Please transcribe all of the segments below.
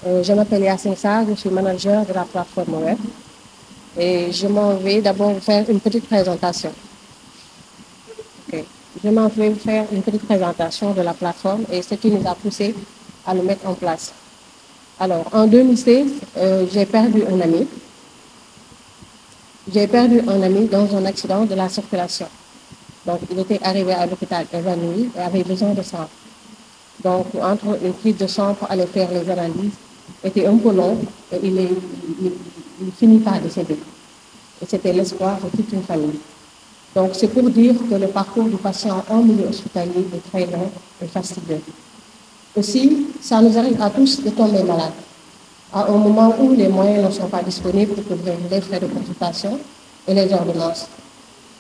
Je m'appelle Yassine Sarr, je suis manager de la plateforme web et je m'en vais d'abord vous faire une petite présentation. Ok. Je m'en vais vous faire une petite présentation de la plateforme et ce qui nous a poussé à le mettre en place. Alors, en 2016, j'ai perdu un ami. J'ai perdu un ami dans un accident de la circulation. Donc, il était arrivé à l'hôpital évanoui et avait besoin de sang. Donc, entre une prise de sang pour aller faire les analyses était un peu long et il finit par décéder. Et c'était l'espoir de toute une famille. Donc, c'est pour dire que le parcours du patient en milieu hospitalier est très long et fastidieux. Aussi, ça nous arrive à tous de tomber malade, à un moment où les moyens ne sont pas disponibles pour couvrir les frais de consultation et les ordonnances.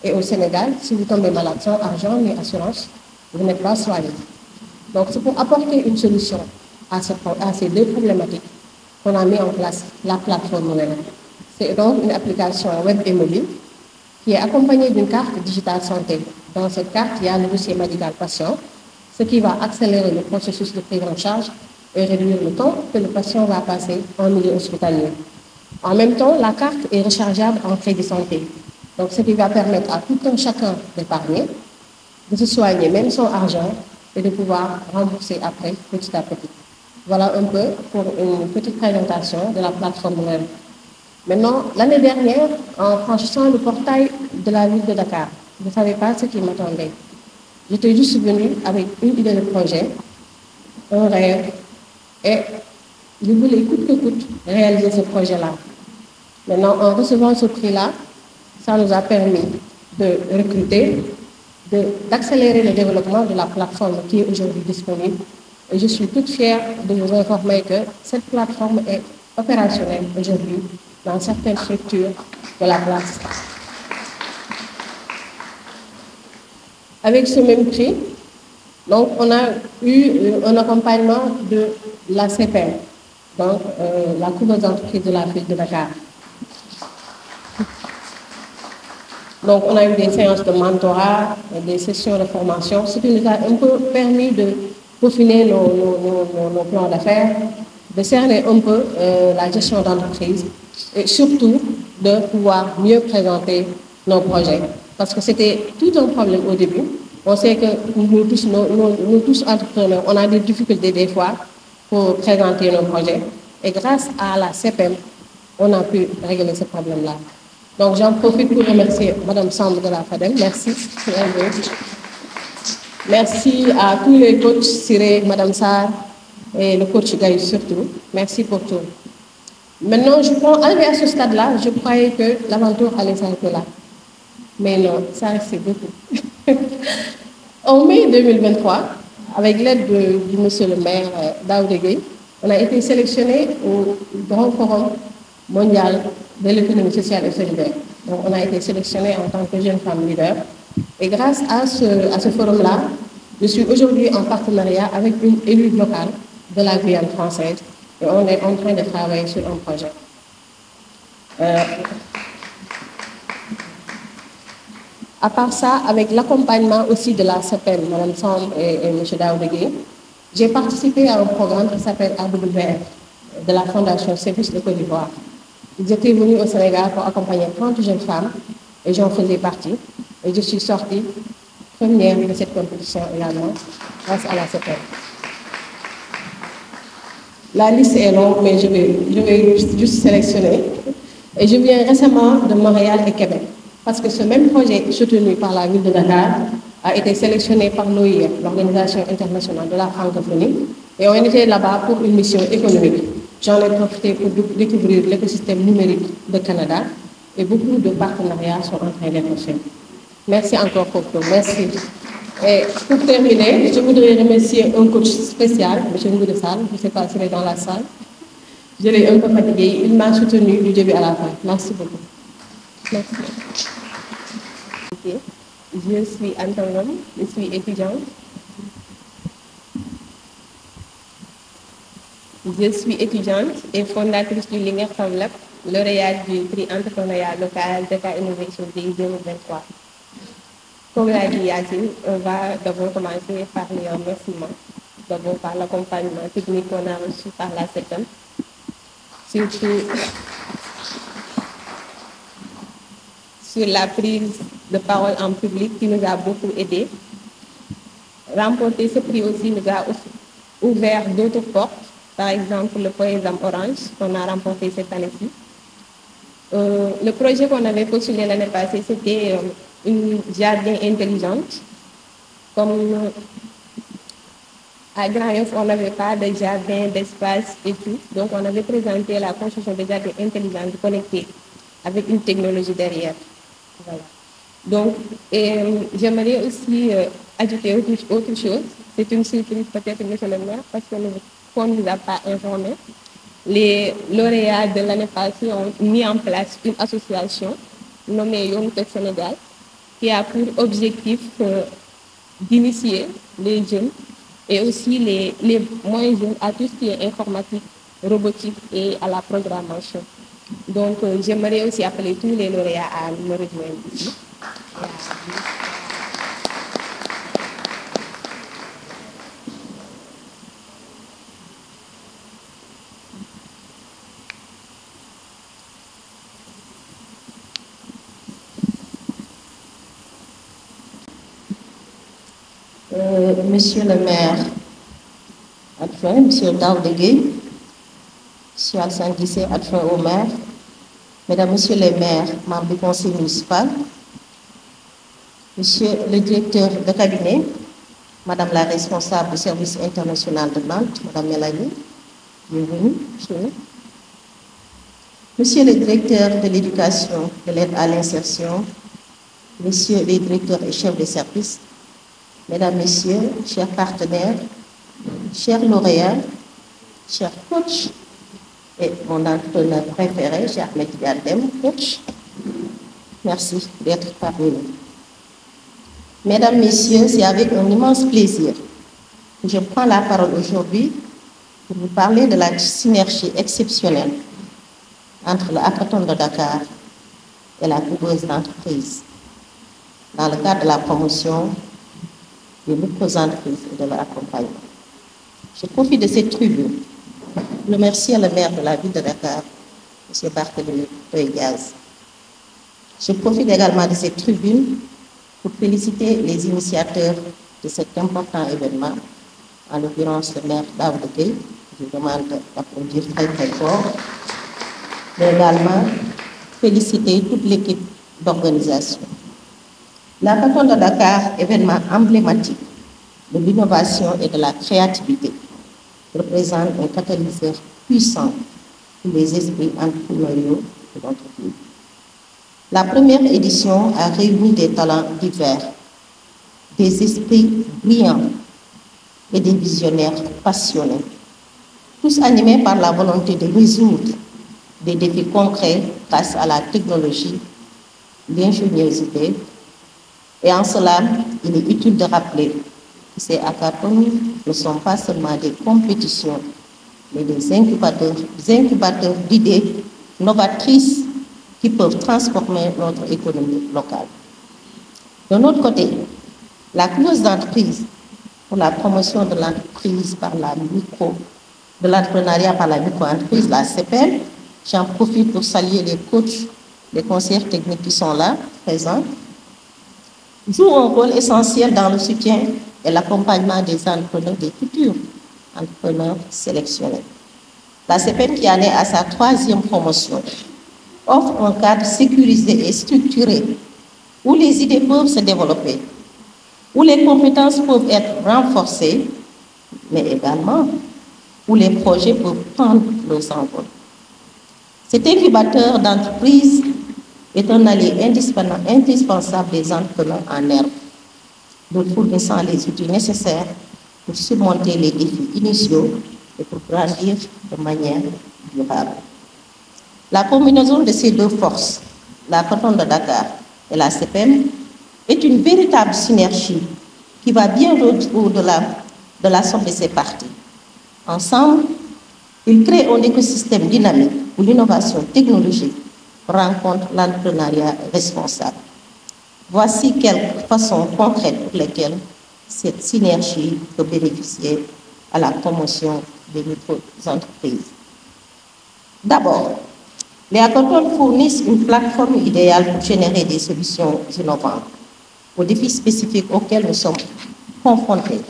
Et au Sénégal, si vous tombez malade sans argent ni assurance, vous n'êtes pas soigné. Donc, c'est pour apporter une solution à ces deux problématiques qu'on a mis en place la plateforme web. C'est donc une application web et mobile qui est accompagnée d'une carte digitale santé. Dans cette carte, il y a le dossier médical patient, ce qui va accélérer le processus de prise en charge et réduire le temps que le patient va passer en milieu hospitalier. En même temps, la carte est rechargeable en crédit santé. Donc, ce qui va permettre à tout un chacun d'épargner, de se soigner même sans argent et de pouvoir rembourser après petit à petit. Voilà un peu pour une petite présentation de la plateforme web. Maintenant, l'année dernière, en franchissant le portail de la ville de Dakar, je ne savais pas ce qui m'attendait. J'étais juste venue avec une idée de projet, un rêve, et je voulais coûte que coûte réaliser ce projet-là. Maintenant, en recevant ce prix-là, ça nous a permis de recruter, d'accélérer le développement de la plateforme qui est aujourd'hui disponible. Et je suis toute fière de vous informer que cette plateforme est opérationnelle aujourd'hui dans certaines structures de la place. Avec ce même prix, donc on a eu un accompagnement de la CPM, donc la couveuse d'entreprise de la ville de Dakar. Donc, on a eu des séances de mentorat, des sessions de formation, ce qui nous a un peu permis de peaufiner nos plans d'affaires, de cerner un peu la gestion d'entreprise et surtout de pouvoir mieux présenter nos projets. Parce que c'était tout un problème au début. On sait que nous tous entrepreneurs, on a des difficultés des fois pour présenter nos projets. Et grâce à la CPM, on a pu régler ce problème-là. Donc, j'en profite pour remercier Mme Samb de la FADEM. Merci. Merci à tous les coachs, Siré, Mme Sarr et le coach Gaï surtout. Merci pour tout. Maintenant, arrivé à ce stade-là, je croyais que l'aventure allait s'arrêter là. Mais non, ça reste beaucoup. En mai 2023, avec l'aide du monsieur le maire Daoud Gueye, on a été sélectionné au Grand Forum mondial de l'économie sociale et solidaire. Donc, on a été sélectionné en tant que jeune femme leader. Et grâce à ce forum-là, je suis aujourd'hui en partenariat avec une élue locale de la Guyane française. Et on est en train de travailler sur un projet. À part ça, avec l'accompagnement aussi de la CPM, Mme Samb et M. Daoud Gueye, j'ai participé à un programme qui s'appelle AWF de la Fondation Service de Côte d'Ivoire. Ils étaient venus au Sénégal pour accompagner 30 jeunes femmes et j'en faisais partie. Et je suis sortie première de cette compétition également grâce à la CPM. La liste est longue, mais je vais juste sélectionner. Et je viens récemment de Montréal et Québec, parce que ce même projet soutenu par la ville de Dakar a été sélectionné par l'OIF, l'Organisation internationale de la francophonie, et on était là-bas pour une mission économique. J'en ai profité pour découvrir l'écosystème numérique de Canada et beaucoup de partenariats sont en train d'être faits. Merci encore pour tout. Merci. Et pour terminer, je voudrais remercier un coach spécial, M. Ngoude Sall, je ne sais pas s'il est dans la salle. Je l'ai un peu fatigué, il m'a soutenu du début à la fin. Merci beaucoup. Merci. Okay. Je suis Antoine, je suis étudiante. Je suis étudiante et fondatrice du Linguère Femme Lab, lauréate du prix entrepreneuriat local de la Innovation Day 2023. Comme l'a dit Yassine, on va d'abord commencer par les remerciements, d'abord par l'accompagnement technique qu'on a reçu par la CETEM surtout sur la prise de parole en public qui nous a beaucoup aidés. Remporter ce prix aussi nous a ouvert d'autres portes, par exemple le Poésame Orange qu'on a remporté cette année-ci. Le projet qu'on avait postulé l'année passée, c'était une jardin intelligente. Comme à Grand Yoff, on n'avait pas de jardin, d'espace et tout. Donc, on avait présenté la construction de jardins intelligents connectés avec une technologie derrière. Voilà. Donc, j'aimerais aussi ajouter autre chose. C'est une surprise peut-être, monsieur le maire, parce qu'on ne nous a pas informé. Les lauréats de l'année passée ont mis en place une association nommée Young Tech Sénégal qui a pour objectif d'initier les jeunes et aussi les moins jeunes à tout ce qui est informatique, robotique et à la programmation. Donc, j'aimerais aussi appeler tous les lauréats à me rejoindre ici. Monsieur le maire adjoint, Monsieur Daoudegué, Monsieur Alsan Guissé, adjoint au maire, Mesdames, Messieurs les maires, membres du conseil municipal, Monsieur le directeur de cabinet, Madame la responsable du service international de Nantes, Madame Mélanie, bienvenue chez nous. Monsieur le directeur de l'éducation, de l'aide à l'insertion, Messieurs les directeurs et chefs de service, Mesdames, Messieurs, chers partenaires, chers lauréats, chers coachs, et mon entraîneur préféré, cher Ahmed Gardem, coach, merci d'être parmi nous. Mesdames, Messieurs, c'est avec un immense plaisir que je prends la parole aujourd'hui pour vous parler de la synergie exceptionnelle entre le hackathon de Dakar et la couveuse d'entreprise dans le cadre de la promotion des micro-entreprises et de leur accompagnement. Je profite de cette tribune pour remercier le maire de la ville de Dakar, M. Barthélémy Toye-Diaz. Je profite également de cette tribune pour féliciter les initiateurs de cet important événement, en l'occurrence le maire Daoudegué. Je demande d'applaudir très très fort, mais également féliciter toute l'équipe d'organisation. L'hackathon de Dakar, événement emblématique de l'innovation et de la créativité, représente un catalyseur puissant pour les esprits entrepreneuriaux de notre pays. La première édition a réuni des talents divers, des esprits brillants et des visionnaires passionnés, tous animés par la volonté de résoudre des défis concrets grâce à la technologie, l'ingéniosité. Et en cela, il est utile de rappeler que ces hackathons ne sont pas seulement des compétitions, mais des incubateurs d'idées novatrices qui peuvent transformer notre économie locale. De notre côté, la clause d'entreprise pour la promotion de l'entreprise par la de l'entrepreneuriat par la micro-entreprise, la CPL, j'en profite pour saluer les coachs, les conseillers techniques qui sont là, présents, joue un rôle essentiel dans le soutien et l'accompagnement des entrepreneurs, des futurs entrepreneurs sélectionnés. La CPN, qui en est à sa 3e promotion, offre un cadre sécurisé et structuré où les idées peuvent se développer, où les compétences peuvent être renforcées, mais également où les projets peuvent prendre leur envol. Cet incubateur d'entreprise est un allié indispensable des entrepreneurs en herbe, leur fournissant les outils nécessaires pour surmonter les défis initiaux et pour grandir de manière durable. La combinaison de ces deux forces, la Hackathon de Dakar et la CPM, est une véritable synergie qui va bien au-delà de la somme de ses parties. Ensemble, ils créent un écosystème dynamique où l'innovation technologique rencontre l'entrepreneuriat responsable. Voici quelques façons concrètes pour lesquelles cette synergie peut bénéficier à la promotion des micro-entreprises. D'abord, les hackathons fournissent une plateforme idéale pour générer des solutions innovantes aux défis spécifiques auxquels nous sommes confrontés.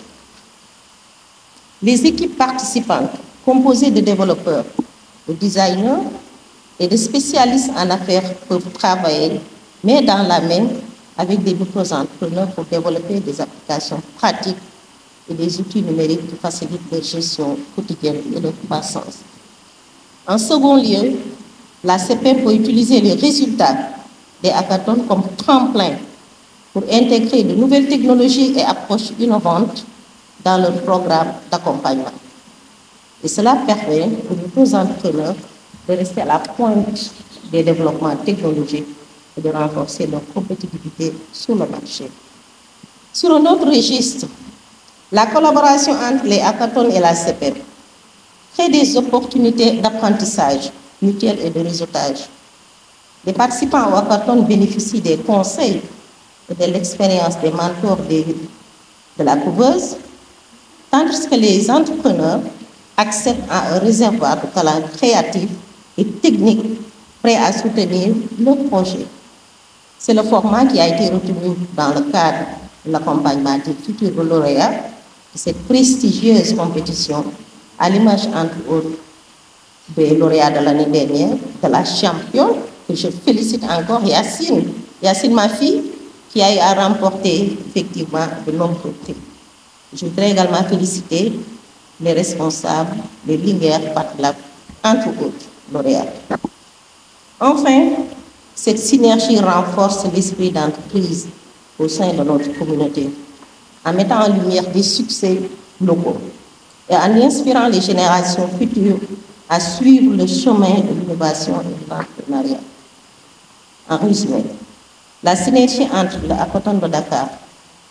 Les équipes participantes, composées de développeurs, de designers et de spécialistes en affaires, peuvent travailler main dans la main avec des micro-entrepreneurs pour développer des applications pratiques et des outils numériques qui facilitent leur gestion quotidienne et leur croissance. En second lieu, la CPM peut utiliser les résultats des hackathons comme tremplin pour intégrer de nouvelles technologies et approches innovantes dans leur programme d'accompagnement. Et cela permet aux entrepreneurs de rester à la pointe des développements technologiques et de renforcer leur compétitivité sur le marché. Sur un autre registre, la collaboration entre les hackathons et la CPM crée des opportunités d'apprentissage mutuel et de réseautage. Les participants au hackathon bénéficient des conseils et de l'expérience des mentors de la couveuse, tandis que les entrepreneurs accèdent à un réservoir de talents créatifs et techniques prêts à soutenir leur projet. C'est le format qui a été retenu dans le cadre de l'accompagnement des futurs lauréats de cette prestigieuse compétition, à l'image entre autres des lauréats de l'année dernière, de la championne, que je félicite encore, Yacine, ma fille, qui a eu à remporter effectivement de nombreux prix. Je voudrais également féliciter les responsables, les Linguère, Patlab, entre autres lauréats. Enfin, cette synergie renforce l'esprit d'entreprise au sein de notre communauté, en mettant en lumière des succès locaux et en inspirant les générations futures à suivre le chemin de l'innovation et de l'entrepreneuriat. En résumé, la synergie entre le hackathon de Dakar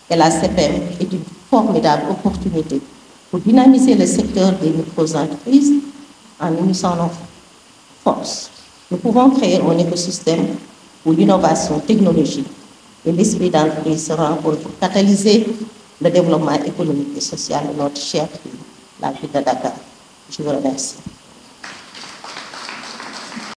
et la CPM est une formidable opportunité pour dynamiser le secteur des micro-entreprises en unissant nos forces. Nous pouvons créer un écosystème où l'innovation technologique et l'esprit d'entreprise se rencontrent pour catalyser le développement économique et social de notre cher pays, la ville de Dakar. Je vous remercie.